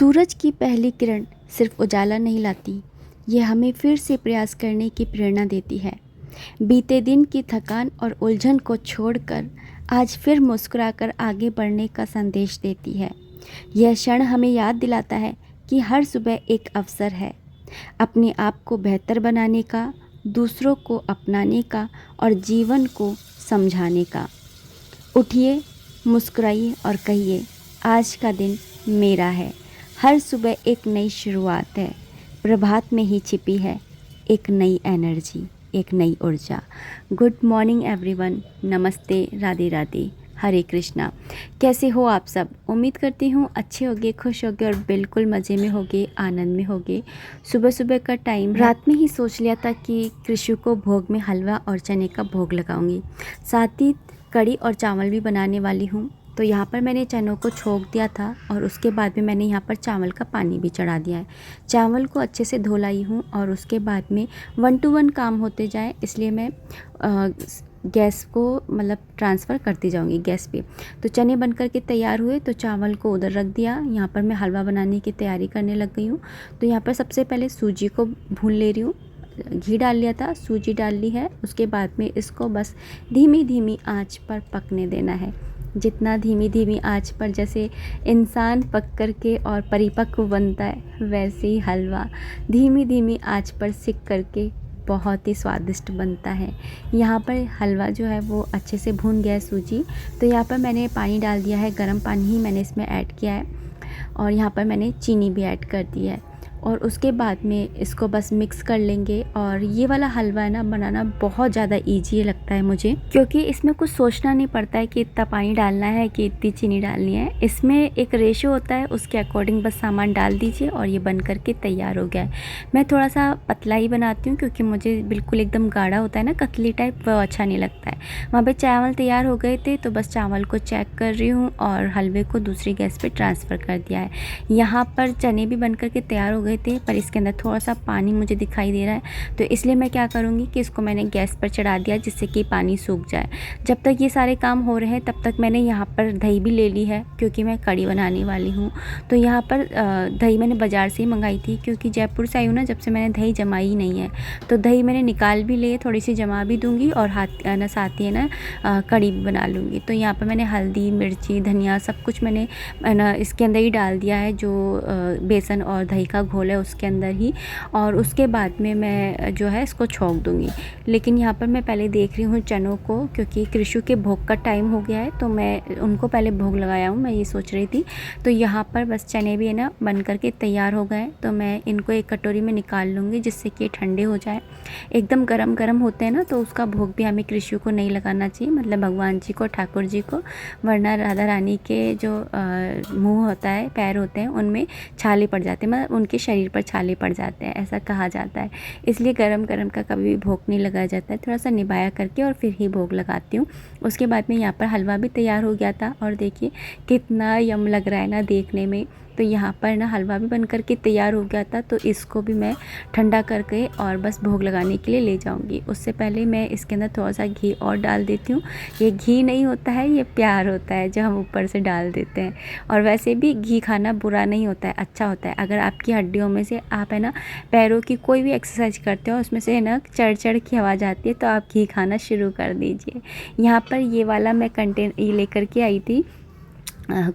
सूरज की पहली किरण सिर्फ उजाला नहीं लाती, ये हमें फिर से प्रयास करने की प्रेरणा देती है। बीते दिन की थकान और उलझन को छोड़कर आज फिर मुस्कुराकर आगे बढ़ने का संदेश देती है। यह क्षण हमें याद दिलाता है कि हर सुबह एक अवसर है अपने आप को बेहतर बनाने का, दूसरों को अपनाने का और जीवन को समझाने का। उठिए, मुस्कुराइए और कहिए, आज का दिन मेरा है। हर सुबह एक नई शुरुआत है। प्रभात में ही छिपी है एक नई एनर्जी, एक नई ऊर्जा। Good morning everyone. नमस्ते, राधे राधे, हरे कृष्णा। कैसे हो आप सब? उम्मीद करती हूँ अच्छे होगे, खुश होगे और बिल्कुल मज़े में होगे, आनंद में होगे। सुबह सुबह का टाइम, रात में ही सोच लिया था कि कृषु को भोग में हलवा और चने का भोग लगाऊंगी। साथ ही कढ़ी और चावल भी बनाने वाली हूँ। तो यहाँ पर मैंने चनों को छोंक दिया था और उसके बाद में मैंने यहाँ पर चावल का पानी भी चढ़ा दिया है। चावल को अच्छे से धो लाई हूँ और उसके बाद में 1 to 1 काम होते जाए, इसलिए मैं गैस को मतलब ट्रांसफ़र करती जाऊँगी गैस पे। तो चने बनकर के तैयार हुए तो चावल को उधर रख दिया। यहाँ पर मैं हलवा बनाने की तैयारी करने लग गई हूँ। तो यहाँ पर सबसे पहले सूजी को भून ले रही हूँ। घी डाल लिया था, सूजी डाल ली है। उसके बाद में इसको बस धीमी धीमी आंच पर पकने देना है। जितना धीमी धीमी आंच पर जैसे इंसान पक कर के और परिपक्व बनता है, वैसे ही हलवा धीमी धीमी आंच पर सिक करके बहुत ही स्वादिष्ट बनता है। यहाँ पर हलवा जो है वो अच्छे से भून गया है सूजी। तो यहाँ पर मैंने पानी डाल दिया है, गर्म पानी ही मैंने इसमें ऐड किया है और यहाँ पर मैंने चीनी भी ऐड कर दी है। और उसके बाद में इसको बस मिक्स कर लेंगे। और ये वाला हलवा है ना, बनाना बहुत ज़्यादा ईजी लगता है मुझे, क्योंकि इसमें कुछ सोचना नहीं पड़ता है कि इतना पानी डालना है कि इतनी चीनी डालनी है। इसमें एक रेशो होता है, उसके अकॉर्डिंग बस सामान डाल दीजिए और ये बन करके तैयार हो गया है। मैं थोड़ा सा पतला ही बनाती हूँ क्योंकि मुझे बिल्कुल एकदम गाढ़ा होता है ना, कतली टाइप, वो अच्छा नहीं लगता है। वहाँ पर चावल तैयार हो गए थे तो बस चावल को चेक कर रही हूँ और हलवे को दूसरी गैस पर ट्रांसफ़र कर दिया है। यहाँ पर चने भी बन करके तैयार हो गए थे, पर इसके अंदर थोड़ा सा पानी मुझे दिखाई दे रहा है। तो इसलिए मैं क्या करूँगी कि इसको मैंने गैस पर चढ़ा दिया जिससे कि पानी सूख जाए। जब तक ये सारे काम हो रहे हैं तब तक मैंने यहाँ पर दही भी ले ली है क्योंकि मैं कढ़ी बनाने वाली हूँ। तो यहाँ पर दही मैंने बाज़ार से ही मंगाई थी क्योंकि जयपुर से आई हूँ ना, जब से मैंने दही जमाई ही नहीं है। तो दही मैंने निकाल भी लिए, थोड़ी सी जमा भी दूँगी और साथ ही ना कढ़ी भी बना लूँगी। तो यहाँ पर मैंने हल्दी, मिर्ची, धनिया सब कुछ मैंने ना इसके अंदर ही डाल दिया है, जो बेसन और दही का घोल है उसके अंदर ही। और उसके बाद में मैं जो है इसको छोंक दूँगी। लेकिन यहाँ पर मैं पहले देख रही हूँ चनों को, क्योंकि कृषु के भोग का टाइम हो गया है तो मैं उनको पहले भोग लगाया हूँ, मैं ये सोच रही थी। तो यहाँ पर बस चने भी है ना बन करके तैयार हो गए, तो मैं इनको एक कटोरी में निकाल लूँगी जिससे कि ठंडे हो जाए। एकदम गरम गरम होते हैं ना, तो उसका भोग भी हमें कृषु को नहीं लगाना चाहिए, मतलब भगवान जी को, ठाकुर जी को, वरना राधा रानी के जो मुँह होता है, पैर होते हैं, उनमें छाले पड़ जाते हैं, मतलब उनके शरीर पर छाले पड़ जाते हैं, ऐसा कहा जाता है। इसलिए गरम गरम का कभी भी भोग नहीं लगाया जाता है, थोड़ा सा निभाया करके और फिर ही भोग लगाती हूँ। उसके बाद में यहाँ पर हलवा भी तैयार हो गया था और देखिए कितना यम लग रहा है ना देखने में। तो यहाँ पर ना हलवा भी बन कर के तैयार हो गया था, तो इसको भी मैं ठंडा करके और बस भोग लगाने के लिए ले जाऊँगी। उससे पहले मैं इसके अंदर थोड़ा सा घी और डाल देती हूँ। ये घी नहीं होता है, ये प्यार होता है जो हम ऊपर से डाल देते हैं। और वैसे भी घी खाना बुरा नहीं होता है, अच्छा होता है। अगर आपकी हड्डियों में से आप है ना पैरों की कोई भी एक्सरसाइज करते हो, उसमें से है ना चढ़ चढ़ की आवाज़ आती है, तो आप घी खाना शुरू कर दीजिए। यहाँ पर ये वाला मैं ये लेकर के आई थी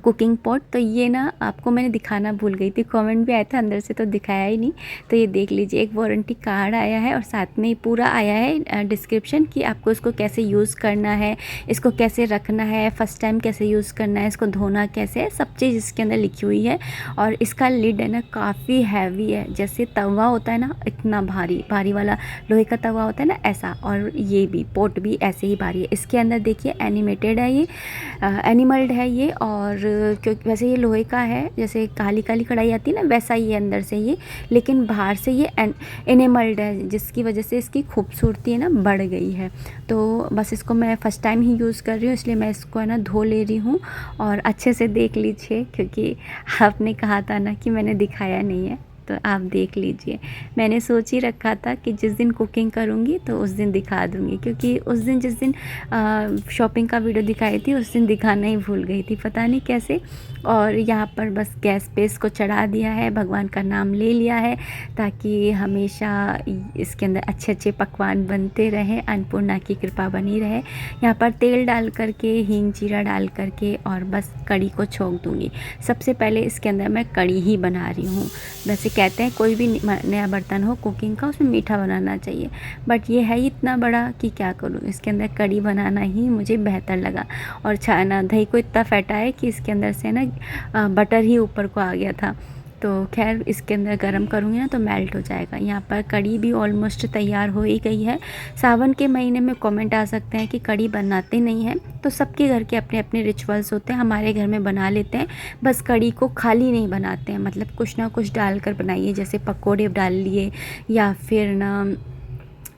कुकिंग पॉट। तो ये ना आपको मैंने दिखाना भूल गई थी, कमेंट भी आया था, अंदर से तो दिखाया ही नहीं। तो ये देख लीजिए, एक वारंटी कार्ड आया है और साथ में पूरा आया है डिस्क्रिप्शन कि आपको इसको कैसे यूज़ करना है, इसको कैसे रखना है, फर्स्ट टाइम कैसे यूज़ करना है, इसको धोना कैसे है, सब चीज़ इसके अंदर लिखी हुई है। और इसका लिड है ना काफ़ी हैवी है, जैसे तवा होता है ना इतना भारी भारी वाला लोहे का तवा होता है ना, ऐसा। और ये भी पोट भी ऐसे ही भारी है। इसके अंदर देखिए एनिमेटेड है, ये एनिमल्ड है ये। और क्योंकि वैसे ये लोहे का है, जैसे काली काली कढ़ाई आती है ना, वैसा ही है अंदर से ये, लेकिन बाहर से ये एनिमल्ड है, जिसकी वजह से इसकी खूबसूरती है ना बढ़ गई है। तो बस इसको मैं फ़र्स्ट टाइम ही यूज़ कर रही हूँ, इसलिए मैं इसको है ना धो ले रही हूँ। और अच्छे से देख लीजिए क्योंकि आपने कहा था ना कि मैंने दिखाया नहीं है। तो आप देख लीजिए। मैंने सोच ही रखा था कि जिस दिन कुकिंग करूँगी तो उस दिन दिखा दूँगी, क्योंकि उस दिन जिस दिन शॉपिंग का वीडियो दिखाई थी उस दिन दिखाना ही भूल गई थी, पता नहीं कैसे। और यहाँ पर बस गैस पे इसको चढ़ा दिया है, भगवान का नाम ले लिया है ताकि हमेशा इसके अंदर अच्छे अच्छे पकवान बनते रहें, अन्नपूर्णा की कृपा बनी रहे। यहाँ पर तेल डाल करके, हींग जीरा डाल करके और बस कढ़ी को छोंक दूँगी। सबसे पहले इसके अंदर मैं कढ़ी ही बना रही हूँ। वैसे कहते हैं कोई भी नया बर्तन हो कुकिंग का उसमें मीठा बनाना चाहिए, बट ये है ही इतना बड़ा कि क्या करूँ, इसके अंदर कढ़ी बनाना ही मुझे बेहतर लगा। और छाना दही को इतना फैटा है कि इसके अंदर से ना बटर ही ऊपर को आ गया था। तो खैर इसके अंदर गरम करूँगी ना तो मेल्ट हो जाएगा। यहाँ पर कढ़ी भी ऑलमोस्ट तैयार हो ही गई है। सावन के महीने में कमेंट आ सकते हैं कि कढ़ी बनाते नहीं हैं, तो सबके घर के अपने अपने रिचुअल्स होते हैं। हमारे घर में बना लेते हैं, बस कढ़ी को खाली नहीं बनाते हैं, मतलब कुछ ना कुछ डालकर बनाइए। जैसे पकोड़े डाल लिए या फिर ना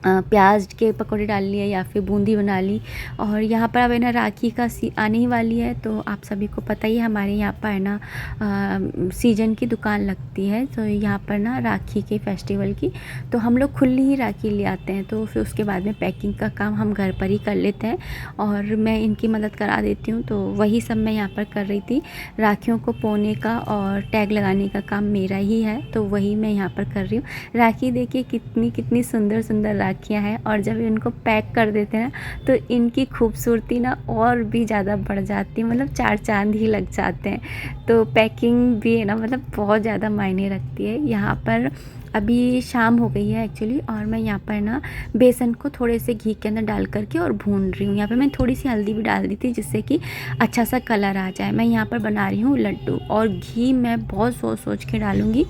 प्याज के पकौड़े डाल लिए या फिर बूंदी बना ली। और यहाँ पर अब है ना राखी का आने ही वाली है, तो आप सभी को पता ही है हमारे यहाँ पर है ना सीजन की दुकान लगती है, तो यहाँ पर ना राखी के फेस्टिवल की, तो हम लोग खुली ही राखी ले आते हैं। तो फिर उसके बाद में पैकिंग का काम हम घर पर ही कर लेते हैं और मैं इनकी मदद करा देती हूँ। तो वही सब मैं यहाँ पर कर रही थी। राखियों को पोने का और टैग लगाने का काम मेरा ही है, तो वही मैं यहाँ पर कर रही हूँ। राखी देखिए कितनी कितनी सुंदर सुंदर राखियाँ हैं, और जब इनको पैक कर देते हैं ना तो इनकी खूबसूरती ना और भी ज़्यादा बढ़ जाती है, मतलब चार चांद ही लग जाते हैं। तो पैकिंग भी है ना मतलब बहुत ज़्यादा मायने रखती है। यहाँ पर अभी शाम हो गई है एक्चुअली, और मैं यहाँ पर ना बेसन को थोड़े से घी के अंदर डाल करके और भून रही हूँ। यहाँ पे मैं थोड़ी सी हल्दी भी डाल दी थी जिससे कि अच्छा सा कलर आ जाए। मैं यहाँ पर बना रही हूँ लड्डू, और घी मैं बहुत सोच सोच के डालूँगी।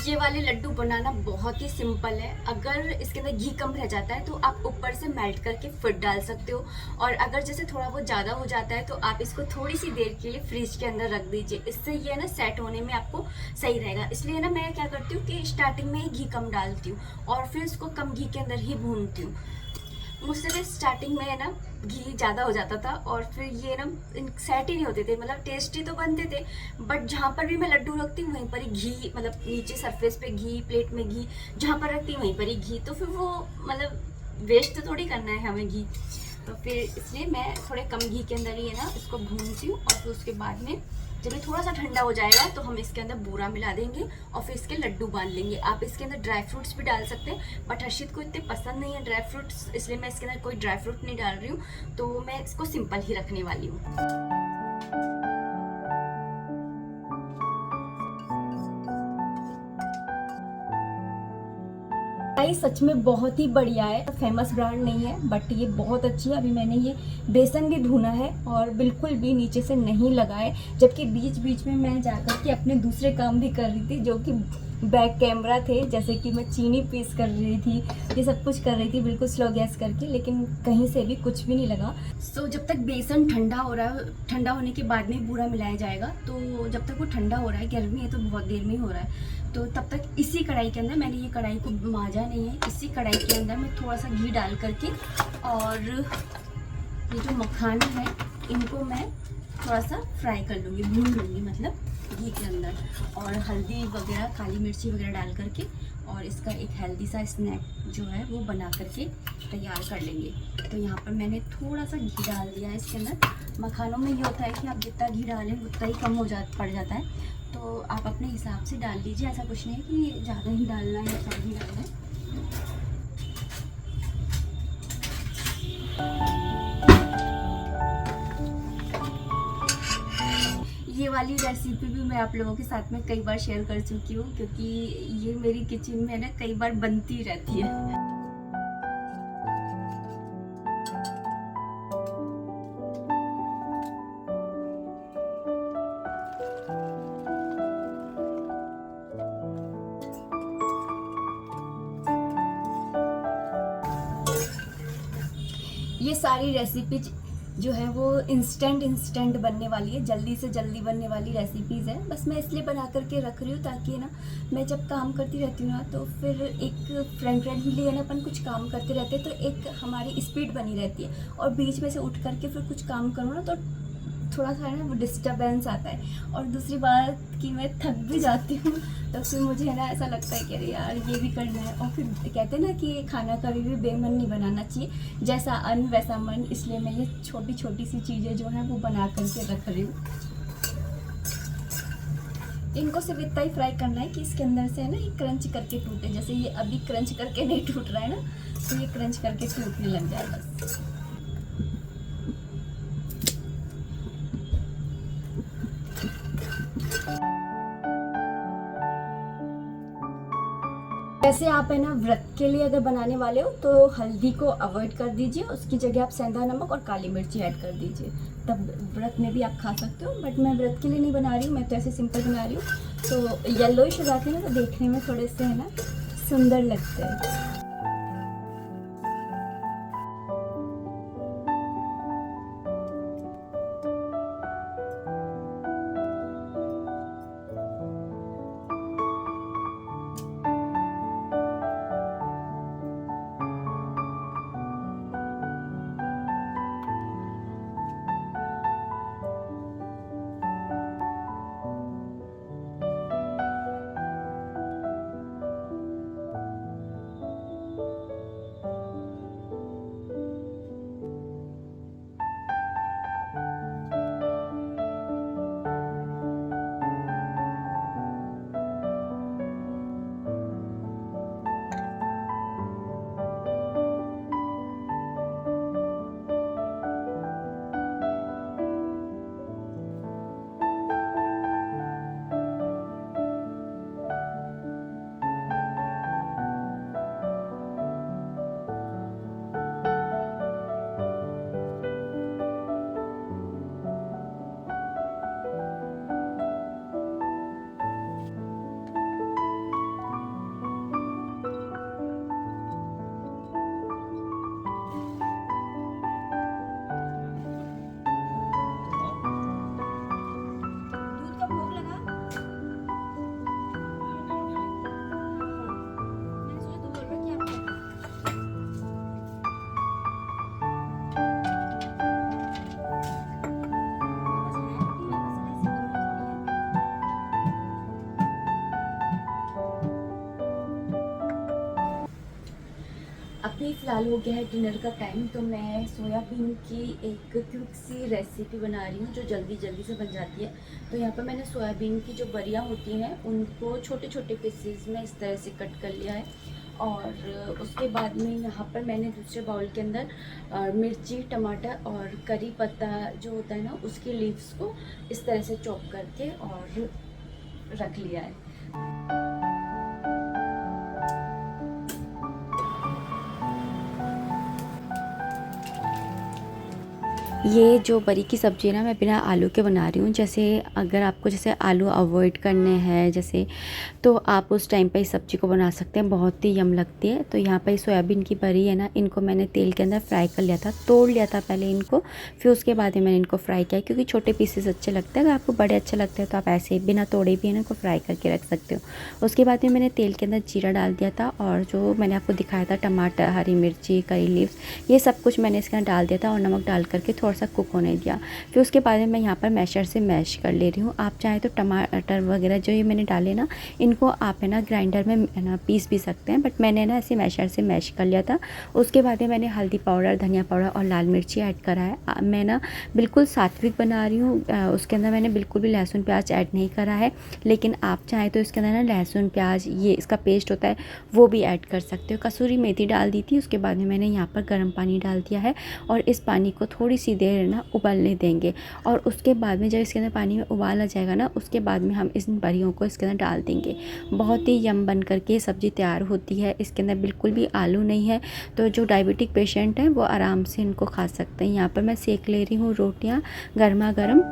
ये वाले लड्डू बनाना बहुत ही सिंपल है। अगर इसके अंदर घी कम रह जाता है तो आप ऊपर से मेल्ट करके फिर डाल सकते हो, और अगर जैसे थोड़ा बहुत ज़्यादा हो जाता है तो आप इसको थोड़ी सी देर के लिए फ्रीज के अंदर रख दीजिए। इससे ये ना सेट होने में आपको सही रहेगा। इसलिए ना मैं क्या करती हूँ कि स्टार्टिंग में ही घी कम डालती हूँ और फिर इसको कम घी के अंदर ही भूनती हूँ। मुझसे भी स्टार्टिंग में ना घी ज़्यादा हो जाता था और फिर ये ना सेट ही नहीं होते थे, मतलब टेस्टी तो बनते थे बट जहाँ पर भी मैं लड्डू रखती हूँ वहीं पर ही घी, मतलब नीचे सरफेस पे घी, प्लेट में घी, जहाँ पर रखती हूँ वहीं पर ही घी, तो फिर वो मतलब वेस्ट तो थोड़ी करना है हमें घी। तो फिर इसलिए मैं थोड़े कम घी के अंदर ही है ना इसको भूनती हूँ, और फिर उसके बाद में जब ये थोड़ा सा ठंडा हो जाएगा तो हम इसके अंदर बूरा मिला देंगे और फिर इसके लड्डू बांध लेंगे। आप इसके अंदर ड्राई फ्रूट्स भी डाल सकते हैं, बट हर्षित को इतने पसंद नहीं है ड्राई फ्रूट्स, इसलिए मैं इसके अंदर कोई ड्राई फ्रूट नहीं डाल रही हूँ। तो मैं इसको सिंपल ही रखने वाली हूँ। सच में बहुत ही बढ़िया है। फेमस ब्रांड नहीं है बट ये बहुत अच्छी है। अभी मैंने ये बेसन भी भुना है और बिल्कुल भी नीचे से नहीं लगा है, जबकि बीच बीच में मैं जाकर के अपने दूसरे काम भी कर रही थी जो कि बैक कैमरा थे, जैसे कि मैं चीनी पीस कर रही थी, ये सब कुछ कर रही थी बिल्कुल स्लो गैस करके, लेकिन कहीं से भी कुछ भी नहीं लगा। सो जब तक बेसन ठंडा हो रहा है, ठंडा होने के बाद में बूरा मिलाया जाएगा, तो जब तक वो ठंडा हो रहा है, गर्मी है तो बहुत देर में ही हो रहा है, तो तब तक इसी कढ़ाई के अंदर, मैंने ये कढ़ाई को मांजा नहीं है, इसी कढ़ाई के अंदर मैं थोड़ा सा घी डाल करके और ये जो मखाने हैं इनको मैं थोड़ा सा फ्राई कर लूँगी, भून लूँगी मतलब घी के अंदर, और हल्दी वगैरह, काली मिर्ची वगैरह डाल करके, और इसका एक हेल्दी सा स्नैक जो है वो बना करके तैयार कर लेंगे। तो यहाँ पर मैंने थोड़ा सा घी डाल दिया है इसके अंदर। मखानों में ये होता है कि आप जितना घी डालें उतना ही कम पड़ जाता है, तो आप अपने हिसाब से डाल लीजिए, ऐसा कुछ नहीं है कि ज़्यादा ही डालना है या कम ही डालना है। ये वाली रेसिपी भी मैं आप लोगों के साथ में कई बार शेयर कर चुकी हूँ, क्योंकि ये मेरी किचन में ना कई बार बनती रहती है। ये सारी रेसिपी जो है वो इंस्टेंट बनने वाली है, जल्दी से जल्दी बनने वाली रेसिपीज़ है। बस मैं इसलिए बना करके रख रही हूँ ताकि ना मैं जब काम करती रहती हूँ ना तो फिर एक फ्रेंडली है ना, अपन कुछ काम करते रहते हैं तो एक हमारी स्पीड बनी रहती है, और बीच में से उठ करके फिर कुछ काम करूँ ना तो थोड़ा सा है ना वो डिस्टर्बेंस आता है। और दूसरी बात कि मैं थक भी जाती हूँ, तो फिर मुझे है ना ऐसा लगता है कि अरे यार ये भी करना है। और फिर कहते हैं ना कि खाना कभी भी बेमन नहीं बनाना चाहिए, जैसा अन्न वैसा मन, इसलिए मैं ये छोटी छोटी सी चीज़ें जो हैं वो बना करके रख रही हूँ। इनको सिर्फ इतना ही फ्राई करना है कि इसके अंदर से है ना ये क्रंच करके टूटे, जैसे ये अभी क्रंच करके नहीं टूट रहा है ना, तो ये क्रंच करके टूटने लग जाए बस। वैसे आप है ना व्रत के लिए अगर बनाने वाले हो तो हल्दी को अवॉइड कर दीजिए, उसकी जगह आप सेंधा नमक और काली मिर्ची ऐड कर दीजिए, तब व्रत में भी आप खा सकते हो। बट मैं व्रत के लिए नहीं बना रही हूँ, मैं तो ऐसे सिंपल बना रही हूँ। तो येलोइश हो जाते हैं ना, तो देखने में थोड़े से है ना सुंदर लगते हैं। दूध का भोग लगा। मैंने सोचा तू बोल रहा कि आप अभी फ़िलहाल हो गया है डिनर का टाइम, तो मैं सोयाबीन की एक क्विक सी रेसिपी बना रही हूँ जो जल्दी जल्दी से बन जाती है। तो यहाँ पर मैंने सोयाबीन की जो बरियाँ होती हैं उनको छोटे छोटे पीसेस में इस तरह से कट कर लिया है। और उसके बाद में यहाँ पर मैंने दूसरे बाउल के अंदर मिर्ची, टमाटर और करी पत्ता जो होता है ना उसकी लीव्स को इस तरह से चॉप करके और रख लिया है। ये जो बरी की सब्ज़ी है ना मैं बिना आलू के बना रही हूँ। जैसे अगर आपको जैसे आलू अवॉइड करने हैं जैसे, तो आप उस टाइम पे इस सब्ज़ी को बना सकते हैं, बहुत ही यम लगती है। तो यहाँ पे सोयाबीन की बरी है ना, इनको मैंने तेल के अंदर फ्राई कर लिया था, तोड़ लिया था पहले इनको, फिर उसके बाद में मैंने इनको फ्राई किया क्योंकि छोटे पीसेस अच्छे लगते हैं। अगर आपको बड़े अच्छे लगते हैं तो आप ऐसे बिना तोड़े भी है ना इनको फ्राई करके रख सकते हो। उसके बाद में मैंने तेल के अंदर जीरा डाल दिया था और जो मैंने आपको दिखाया था टमाटर, हरी मिर्ची, करी लीव्स, ये सब कुछ मैंने इसके अंदर डाल दिया था और नमक डाल करके थोड़ा सा कुक होने दिया। फिर उसके बाद में मैं यहाँ पर मैशर से मैश कर ले रही हूँ। आप चाहें तो टमाटर वगैरह जो ये मैंने डाले ना, इनको आप है ना ग्राइंडर में है ना पीस भी सकते हैं, बट मैंने ना ऐसे मैशर से मैश कर लिया था। उसके बाद में मैंने हल्दी पाउडर, धनिया पाउडर और लाल मिर्ची ऐड करा है। मैं ना बिल्कुल सात्विक बना रही हूँ, उसके अंदर मैंने बिल्कुल भी लहसुन प्याज ऐड नहीं करा है, लेकिन आप चाहें तो इसके अंदर ना लहसुन प्याज ये इसका पेस्ट होता है वो भी ऐड कर सकते हो। कसूरी मेथी डाल दी थी। उसके बाद में मैंने यहाँ पर गर्म पानी डाल दिया है और इस पानी को थोड़ी सी देर ना उबलने देंगे। और उसके बाद में जब इसके अंदर पानी में उबाल आ जाएगा ना, उसके बाद में हम इस बरियों को इसके अंदर डाल देंगे। बहुत ही यम बन करके सब्ज़ी तैयार होती है। इसके अंदर बिल्कुल भी आलू नहीं है, तो जो डायबिटिक पेशेंट हैं वो आराम से इनको खा सकते हैं। यहाँ पर मैं सेक ले रही हूँ रोटियाँ गर्मा गर्म।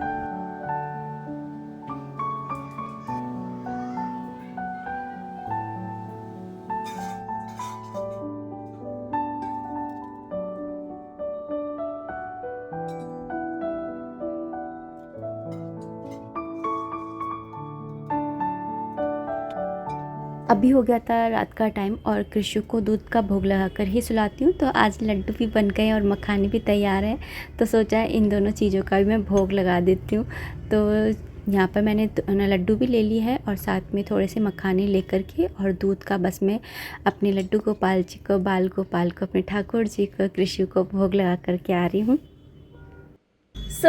अभी हो गया था रात का टाइम और कृषु को दूध का भोग लगा कर ही सुलाती हूँ। तो आज लड्डू भी बन गए और मखाने भी तैयार हैं, तो सोचा इन दोनों चीज़ों का भी मैं भोग लगा देती हूँ। तो यहाँ पर मैंने लड्डू भी ले ली है और साथ में थोड़े से मखाने लेकर के और दूध का बस मैं अपने लड्डू गोपाल जी को, बाल गोपाल को, अपने ठाकुर जी को, कृषु को भोग लगा करके आ रही हूँ।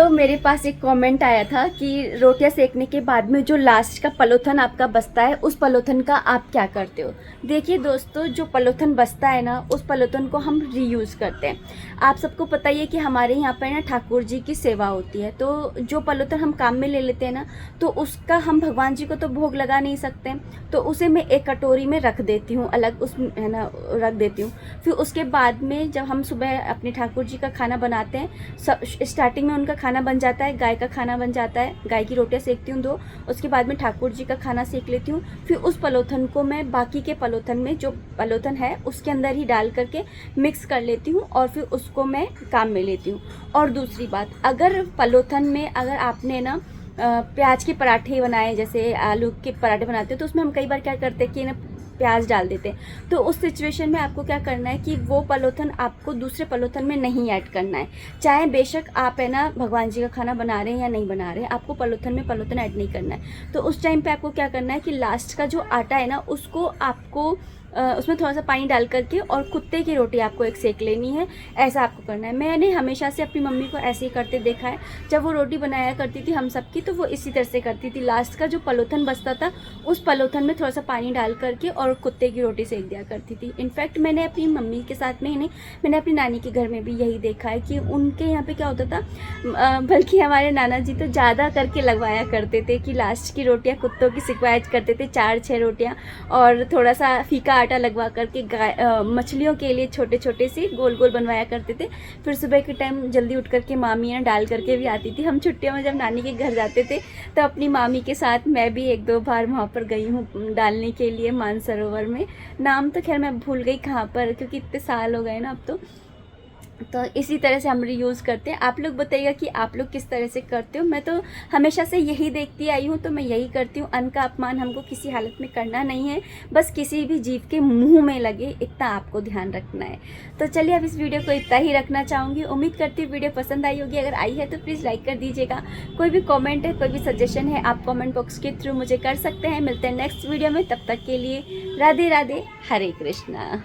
मेरे पास एक कमेंट आया था कि रोटियां सेकने के बाद में जो लास्ट का पलोथन आपका बचता है, उस पलोथन का आप क्या करते हो। देखिए दोस्तों, जो पलोथन बचता है ना, उस पलोथन को हम रीयूज़ करते हैं। आप सबको पता ही है कि हमारे यहाँ पर ना ठाकुर जी की सेवा होती है, तो जो पलोथन हम काम में ले लेते हैं ना, तो उसका हम भगवान जी को तो भोग लगा नहीं सकते, तो उसे मैं एक कटोरी में रख देती हूँ, अलग उस है ना रख देती हूँ। फिर उसके बाद में जब हम सुबह अपने ठाकुर जी का खाना बनाते हैं, स्टार्टिंग में उनका खाना बन जाता है, गाय का खाना बन जाता है, गाय की रोटियां सेकती हूँ 2, उसके बाद में ठाकुर जी का खाना सेक लेती हूँ। फिर उस पलोथन को मैं बाकी के पलोथन में, जो पलोथन है उसके अंदर ही डाल करके मिक्स कर लेती हूँ और फिर उसको मैं काम में लेती हूँ। और दूसरी बात, अगर पलोथन में अगर आपने ना प्याज के पराठे बनाए, जैसे आलू के पराठे बनाते हो, तो उसमें हम कई बार क्या करते हैं कि ना प्याज डाल देते हैं। तो उस सिचुएशन में आपको क्या करना है कि वो पलोथन आपको दूसरे पलोथन में नहीं ऐड करना है। चाहे बेशक आप है ना भगवान जी का खाना बना रहे हैं या नहीं बना रहे हैं, आपको पलोथन में पलोथन ऐड नहीं करना है। तो उस टाइम पे आपको क्या करना है कि लास्ट का जो आटा है ना, उसको आपको उसमें थोड़ा सा पानी डाल करके और कुत्ते की रोटी आपको एक सेक लेनी है। ऐसा आपको करना है। मैंने हमेशा से अपनी मम्मी को ऐसे ही करते देखा है। जब वो रोटी बनाया करती थी हम सबकी, तो वो इसी तरह से करती थी। लास्ट का जो पलोथन बचता था, उस पलोथन में थोड़ा सा पानी डाल करके और कुत्ते की रोटी सेक दिया करती थी। इनफैक्ट मैंने अपनी मम्मी के साथ में ही नहीं, मैंने अपनी नानी के घर में भी यही देखा है कि उनके यहाँ पे क्या होता था, बल्कि हमारे नाना जी तो ज़्यादा करके लगवाया करते थे कि लास्ट की रोटियाँ कुत्तों की सिकवाया करते थे, 4-6 रोटियाँ, और थोड़ा सा फीका आटा लगवा करके मछलियों के लिए छोटे छोटे से गोल गोल बनवाया करते थे। फिर सुबह के टाइम जल्दी उठ करके मामियाँ डाल करके भी आती थी। हम छुट्टियों में जब नानी के घर जाते थे, तो अपनी मामी के साथ मैं भी 1-2 बार वहाँ पर गई हूँ डालने के लिए, मानसरोवर में। नाम तो खैर मैं भूल गई कहाँ पर, क्योंकि इतने साल हो गए ना अब तो इसी तरह से हम रीयूज़ करते हैं। आप लोग बताइएगा कि आप लोग किस तरह से करते हो। मैं तो हमेशा से यही देखती आई हूँ, तो मैं यही करती हूँ। अन्न का अपमान हमको किसी हालत में करना नहीं है, बस किसी भी जीव के मुंह में लगे, इतना आपको ध्यान रखना है। तो चलिए, अब इस वीडियो को इतना ही रखना चाहूँगी। उम्मीद करती हूँ वीडियो पसंद आई होगी। अगर आई है तो प्लीज़ लाइक कर दीजिएगा। कोई भी कॉमेंट है, कोई भी सजेशन है, आप कॉमेंट बॉक्स के थ्रू मुझे कर सकते हैं। मिलते हैं नेक्स्ट वीडियो में, तब तक के लिए राधे राधे, हरे कृष्णा।